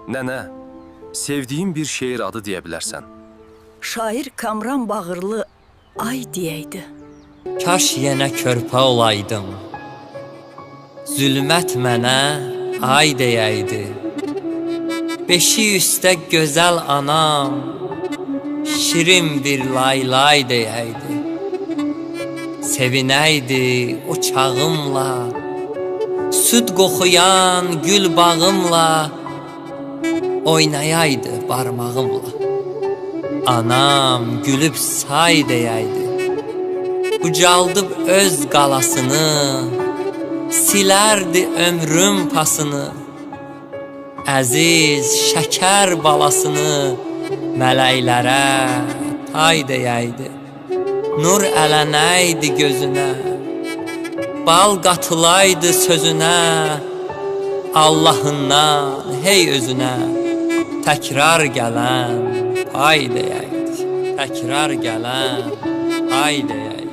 Nənə, sevdiyin bir şeir adı deyə bilərsən. Şair Kamran Bağırlı ay deyəydi. Kaş yenə körpə olaydım, zülmət mənə ay deyəydi. Beşi üstə gözəl anam, şirin bir laylay deyəydi. Sevinəydi o çağımla, süd qoxuyan gül bağımla, oynayaydı barmağımla. Anam gülüb say deyəydi, ucaldıb öz qalasını, silərdi ömrüm pasını. Əziz şəkər balasını mələklərə tay deyəydi. Nur ələnəydi gözünə, bal qatılaydı sözünə. Allahından hey özünə təkrar gələn pay deyəydi. Təkrar gələn pay deyəydi.